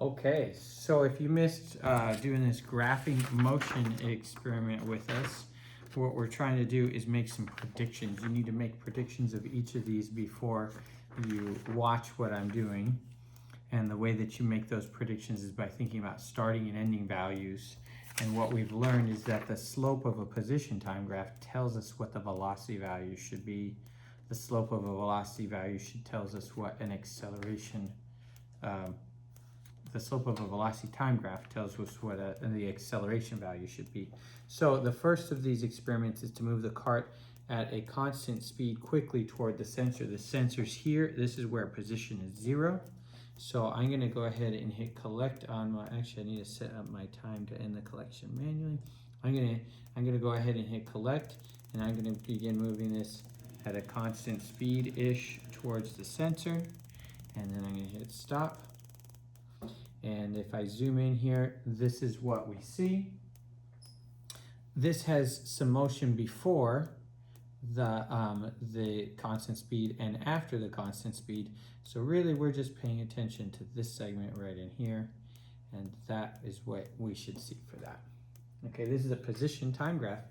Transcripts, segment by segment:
Okay, so if you missed doing this graphing motion experiment with us, what we're trying to do is make some predictions. You need to make predictions of each of these before you watch what I'm doing. And the way that you make those predictions is by thinking about starting and ending values. And what we've learned is that the slope of a position time graph tells us what the velocity value should be. The slope of a velocity value tells us what an acceleration the slope of a velocity time graph tells us what the acceleration value should be. So the first of these experiments is to move the cart at a constant speed quickly toward the sensor. The sensor's here. This is where position is 0. So I'm going to go ahead and hit collect on my, actually I need to set up my time to end the collection manually. I'm going to go ahead and hit collect, and I'm going to begin moving this at a constant speed-ish towards the sensor, and then I'm going to hit stop. And if I zoom in here, this is what we see. This has some motion before the constant speed and after the constant speed. So really we're just paying attention to this segment right in here, and that is what we should see for that. Okay, this is a position time graph.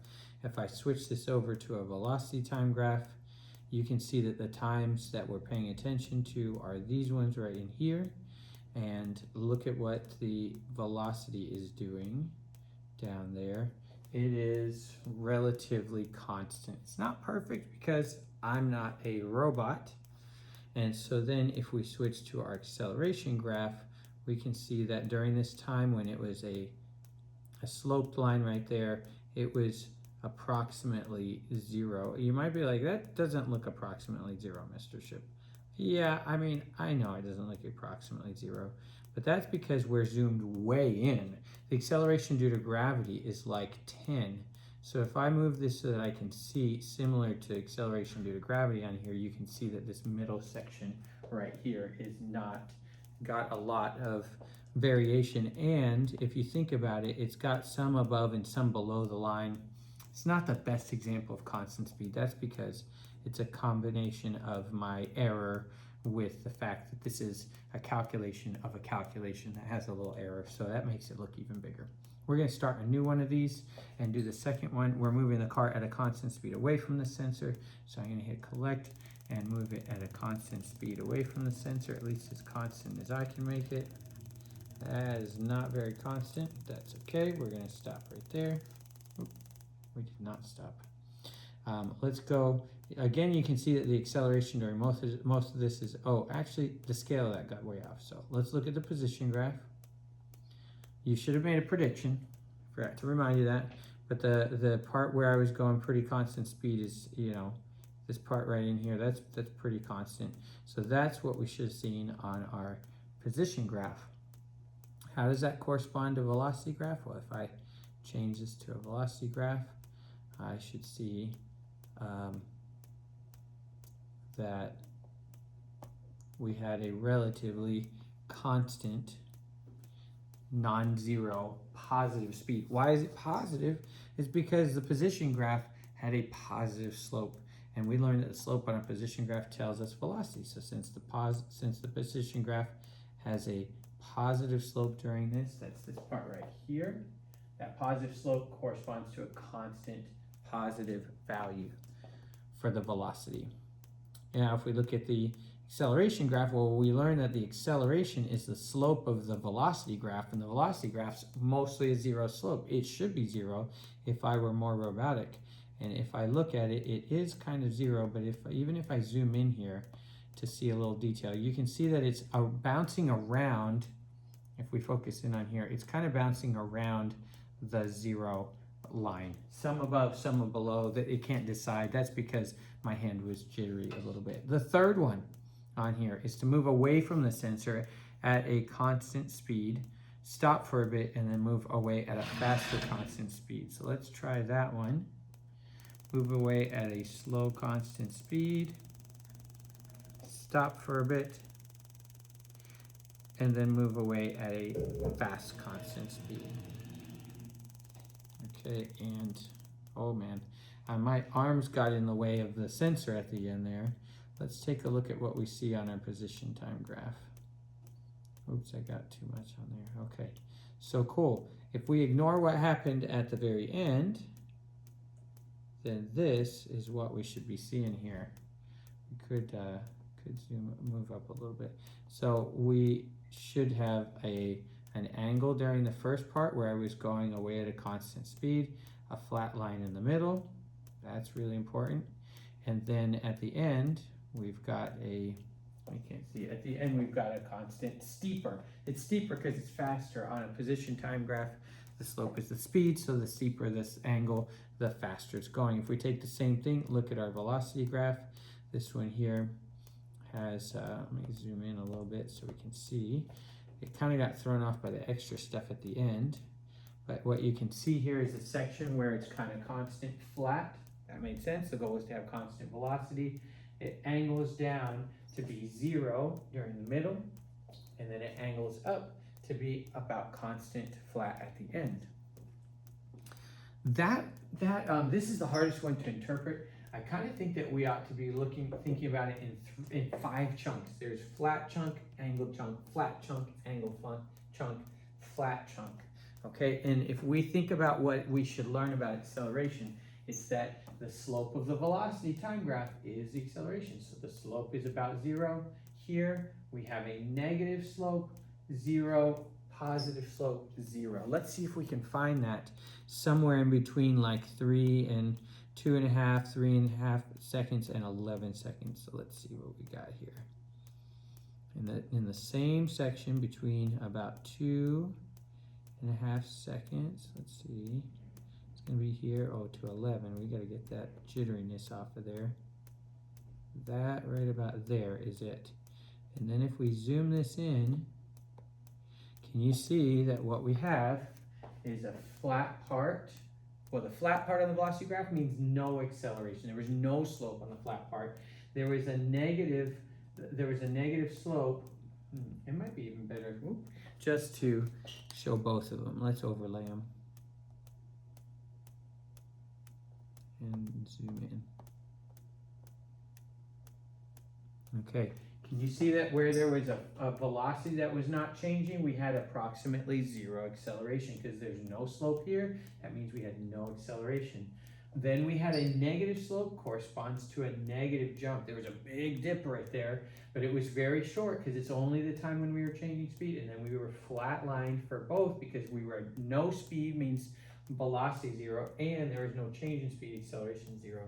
If I switch this over to a velocity time graph, you can see that the times that we're paying attention to are these ones right in here. And look at what the velocity is doing down there. It is relatively constant. It's not perfect because I'm not a robot. And so then if we switch to our acceleration graph, we can see that during this time when it was a sloped line right there, it was approximately 0. You might be like, that doesn't look approximately 0, Mr. Ship. Yeah, I mean, I know it doesn't look approximately 0, but that's because we're zoomed way in. The acceleration due to gravity is like 10. So if I move this so that I can see, similar to acceleration due to gravity on here, you can see that this middle section right here is not got a lot of variation. And if you think about it, it's got some above and some below the line. It's not the best example of constant speed. That's because it's a combination of my error with the fact that this is a calculation of a calculation that has a little error, so that makes it look even bigger. We're going to start a new one of these and do the second one. We're moving the cart at a constant speed away from the sensor, so I'm going to hit collect and move it at a constant speed away from the sensor, at least as constant as I can make it. That is not very constant. That's okay. We're going to stop right there. Oop, we did not stop. Let's go. Again, you can see that the acceleration during most of this is, oh, actually the scale of that got way off. So let's look at the position graph. You should have made a prediction. Forgot to remind you that. But the part where I was going pretty constant speed is, you know, this part right in here, that's pretty constant. So that's what we should have seen on our position graph. How does that correspond to velocity graph? Well, if I change this to a velocity graph, I should see that we had a relatively constant, non-zero, positive speed. Why is it positive? It's because the position graph had a positive slope, and we learned that the slope on a position graph tells us velocity. So since the position graph has a positive slope during this, that's this part right here, that positive slope corresponds to a constant positive value for the velocity. Now, if we look at the acceleration graph, well, we learned that the acceleration is the slope of the velocity graph, and the velocity graph's mostly a 0 slope. It should be 0 if I were more robotic. And if I look at it, it is kind of 0, but even if I zoom in here to see a little detail, you can see that it's bouncing around. If we focus in on here, it's kind of bouncing around the 0 line, some above, some below, that it can't decide. That's because my hand was jittery a little bit. The third one on here is to move away from the sensor at a constant speed, stop for a bit, and then move away at a faster constant speed. So let's try that one. Move away at a slow constant speed, stop for a bit, and then move away at a fast constant speed. Okay, and oh man, my arms got in the way of the sensor at the end there. Let's take a look at what we see on our position time graph. Oops, I got too much on there. Okay, so cool. If we ignore what happened at the very end, then this is what we should be seeing here. We could move up a little bit. So we should have an angle during the first part where I was going away at a constant speed, a flat line in the middle. That's really important. And then at the end, we've got I can't see, at the end we've got a constant steeper. It's steeper because it's faster. On a position time graph, the slope is the speed, so the steeper this angle, the faster it's going. If we take the same thing, look at our velocity graph. This one here has, let me zoom in a little bit so we can see. It kind of got thrown off by the extra stuff at the end. But what you can see here is a section where it's kind of constant flat. That made sense. The goal is to have constant velocity. It angles down to be 0 during the middle, and then it angles up to be about constant flat at the end. This is the hardest one to interpret. I kind of think that we ought to be thinking about it in 5 chunks. There's flat chunk, angled chunk, flat chunk, angled chunk, flat chunk. Okay, and if we think about what we should learn about acceleration, it's that the slope of the velocity time graph is the acceleration. So the slope is about 0. Here we have a negative slope, 0, positive slope, 0. Let's see if we can find that somewhere in between like 3 and 2.5, 3.5 seconds, and 11 seconds. So let's see what we got here. In the same section between about 2.5 seconds, let's see. It's going to be here, to 11. We got to get that jitteriness off of there. That right about there is it. And then if we zoom this in, can you see that what we have is a flat part? Well, the flat part on the velocity graph means no acceleration. There was no slope on the flat part. There was a negative slope. It might be even better just to show both of them. Let's overlay them and zoom in. Okay, can you see that where there was a velocity that was not changing, we had approximately 0 acceleration because there's no slope here. That means we had no acceleration. Then we had a negative slope, corresponds to a negative jump. There was a big dip right there, but it was very short because it's only the time when we were changing speed, and then we were flatlined for both because we were no speed means velocity 0, and there was no change in speed, acceleration 0.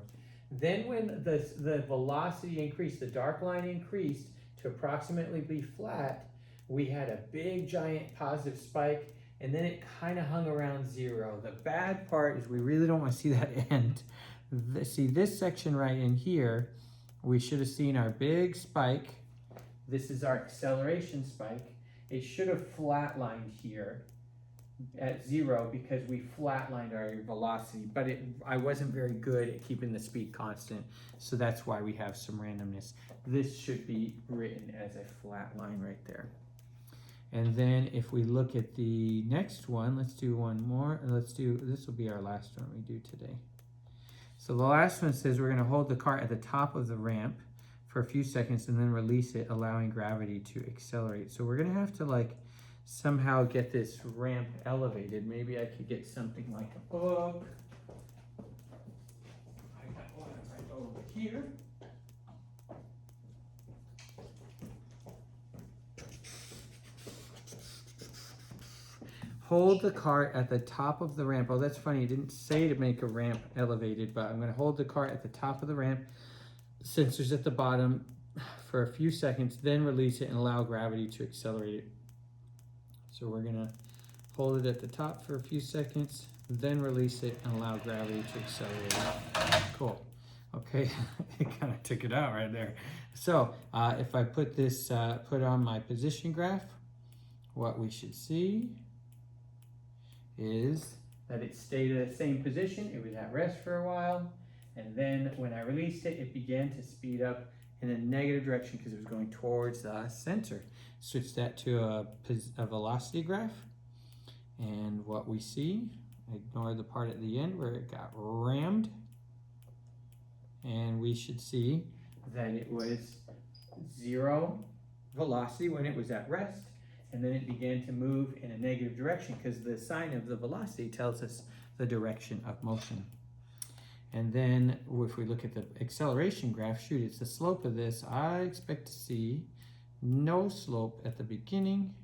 Then when the velocity increased, the dark line increased to approximately be flat, we had a big giant positive spike, and then it kind of hung around 0. The bad part is we really don't want to see that end. See this section right in here, we should have seen our big spike. This is our acceleration spike. It should have flatlined here at 0 because we flatlined our velocity, but I wasn't very good at keeping the speed constant, so that's why we have some randomness. This should be written as a flat line right there. And then if we look at the next one, let's do one more. This will be our last one we do today. So the last one says we're going to hold the cart at the top of the ramp for a few seconds and then release it, allowing gravity to accelerate. So we're going to have to somehow get this ramp elevated. Maybe I could get something like a book. I got one right over here. Hold the cart at the top of the ramp. Oh, that's funny. It didn't say to make a ramp elevated, but I'm going to hold the cart at the top of the ramp, sensors at the bottom for a few seconds, then release it and allow gravity to accelerate it. So we're going to hold it at the top for a few seconds, then release it and allow gravity to accelerate it. Cool. Okay, it kind of took it out right there. So if I put this, put on my position graph, what we should see is that it stayed at the same position. It was at rest for a while, and then when I released it, it began to speed up in a negative direction because it was going towards the center. Switch that to a velocity graph, and what we see, ignore the part at the end where it got rammed, and we should see that it was 0 velocity when it was at rest, and then it began to move in a negative direction because the sign of the velocity tells us the direction of motion. And then if we look at the acceleration graph, shoot, it's the slope of this. I expect to see no slope at the beginning,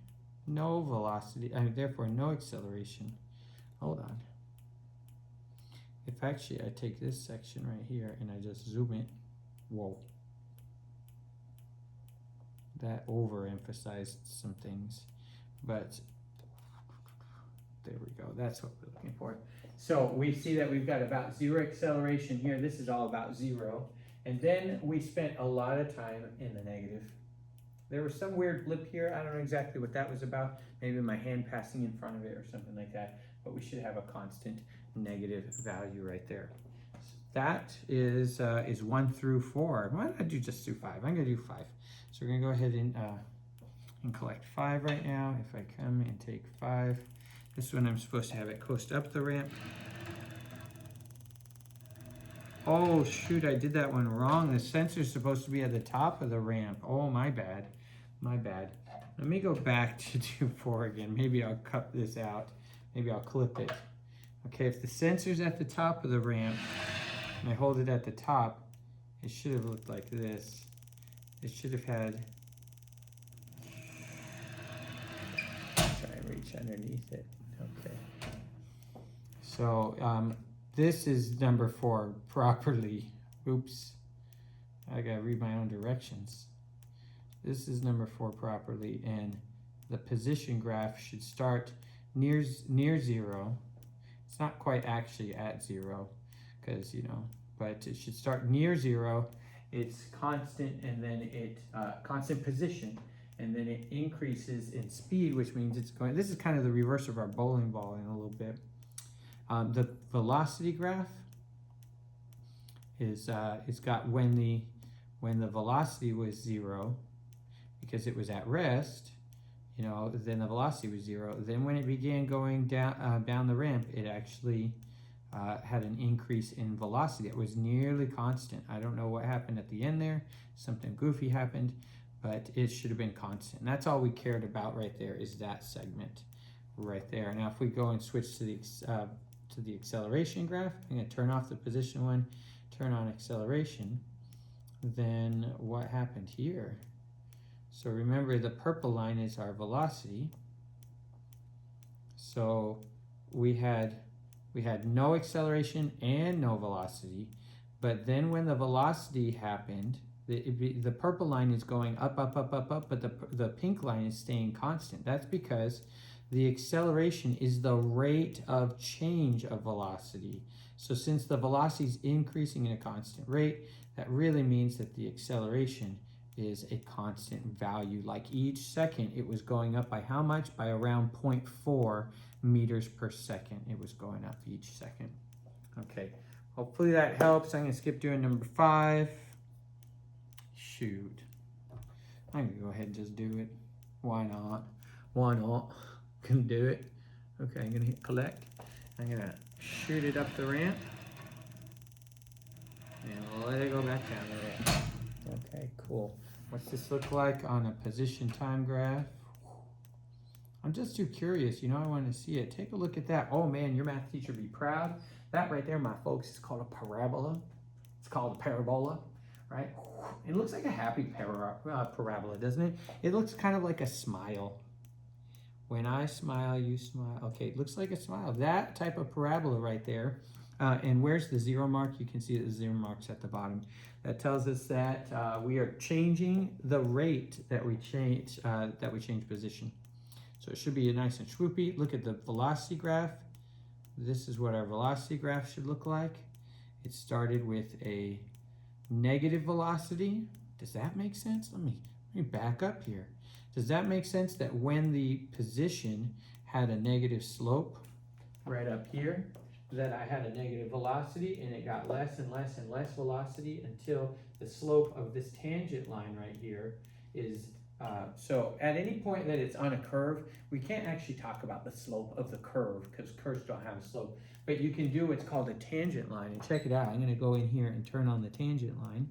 no velocity, and therefore no acceleration. Hold on. If actually I take this section right here and I just zoom it, whoa. That overemphasized some things, but there we go. That's what we're looking for. So we see that we've got about zero acceleration here. This is all about zero. And then we spent a lot of time in the negative. There was some weird blip here. I don't know exactly what that was about. Maybe my hand passing in front of it or something like that. But we should have a constant negative value right there. So that is 1 through 4. Why don't I just do 5? I'm going to do 5. So we're going to go ahead and collect 5 right now. If I come and take 5, this one I'm supposed to have it coast up the ramp. Oh shoot, I did that one wrong. The sensor's supposed to be at the top of the ramp. Oh, my bad. My bad. Let me go back to do 4 again. Maybe I'll cut this out. Maybe I'll clip it. Okay, if the sensor's at the top of the ramp and I hold it at the top, it should have looked like this. It should have had, try and reach underneath it. Okay. So this is number 4 properly. Oops. I gotta read my own directions. This is number 4 properly, and the position graph should start near 0. It's not quite actually at 0, because but it should start near 0. It's constant, and then it constant position, and then it increases in speed, which means it's going. This is kind of the reverse of our bowling ball in a little bit. The velocity graph is it's got when the velocity was 0, because it was at rest, then the velocity was 0. Then when it began going down the ramp, it actually had an increase in velocity. It was nearly constant. I don't know what happened at the end there. Something goofy happened, but it should have been constant. And that's all we cared about right there, is that segment right there. Now if we go and switch to the acceleration graph, I'm going to turn off the position one, turn on acceleration. Then what happened here? So remember, the purple line is our velocity. So we had no acceleration and no velocity, but then when the velocity happened, the purple line is going up, but the pink line is staying constant. That's because the acceleration is the rate of change of velocity. So since the velocity is increasing in a constant rate, that really means that the acceleration is a constant value. Like each second, it was going up by how much? By around 0.4 meters per second. It was going up each second. Okay, hopefully that helps. I'm gonna skip doing number 5. Shoot. I'm gonna go ahead and just do it. Why not? Why not? Can do it. Okay, I'm gonna hit collect. I'm gonna shoot it up the ramp and let it go back down there. Okay, cool. What's this look like on a position time graph? I'm just too curious, I want to see it. Take a look at that. Oh man, your math teacher would be proud. That right there, my folks, is called a parabola. It's called a parabola, right? It looks like a happy parabola, doesn't it? It looks kind of like a smile. When I smile, you smile. Okay, it looks like a smile. That type of parabola right there. And where's the 0 mark? You can see that the 0 mark's at the bottom. That tells us that we are changing the rate that we change position. So it should be nice and swoopy. Look at the velocity graph. This is what our velocity graph should look like. It started with a negative velocity. Does that make sense? Let me back up here. Does that make sense that when the position had a negative slope right up here, that I had a negative velocity and it got less and less and less velocity until the slope of this tangent line right here is, so at any point that it's on a curve, we can't actually talk about the slope of the curve because curves don't have a slope, but you can do what's called a tangent line. And check it out, I'm gonna go in here and turn on the tangent line.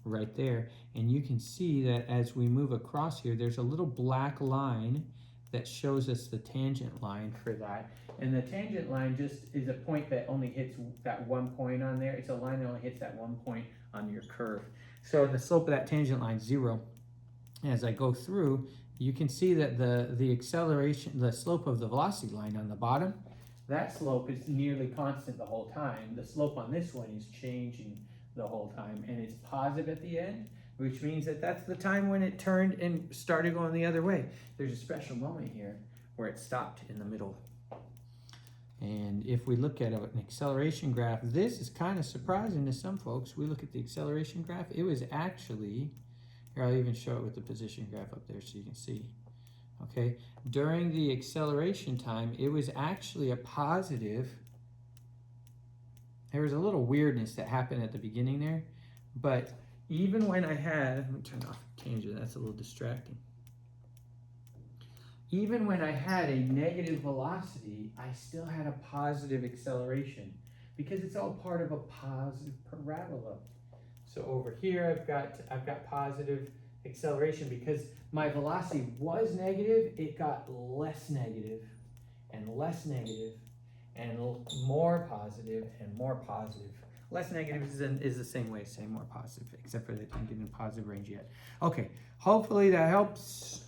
right there. And you can see that as we move across here, there's a little black line that shows us the tangent line for that. And the tangent line just is a point that only hits that one point on there. It's a line that only hits that one point on your curve. So the slope of that tangent line is 0. As I go through, you can see that the acceleration, the slope of the velocity line on the bottom, that slope is nearly constant the whole time. The slope on this one is changing the whole time, and it's positive at the end, which means that that's the time when it turned and started going the other way. There's a special moment here where it stopped in the middle. And if we look at an acceleration graph, this is kind of surprising to some folks. We look at the acceleration graph, it was actually, here I'll even show it with the position graph up there so you can see. Okay, during the acceleration time, it was actually a positive. There was a little weirdness that happened at the beginning there, but even when I had, let me turn off tangent, that's a little distracting. Even when I had a negative velocity, I still had a positive acceleration because it's all part of a positive parabola. So over here, I've got positive acceleration because my velocity was negative, it got less negative and less negative and more positive and more positive. Less negative is the same way, same more positive, except for they didn't get in positive range yet. Okay, hopefully that helps.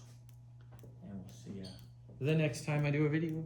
And we'll see you the next time I do a video.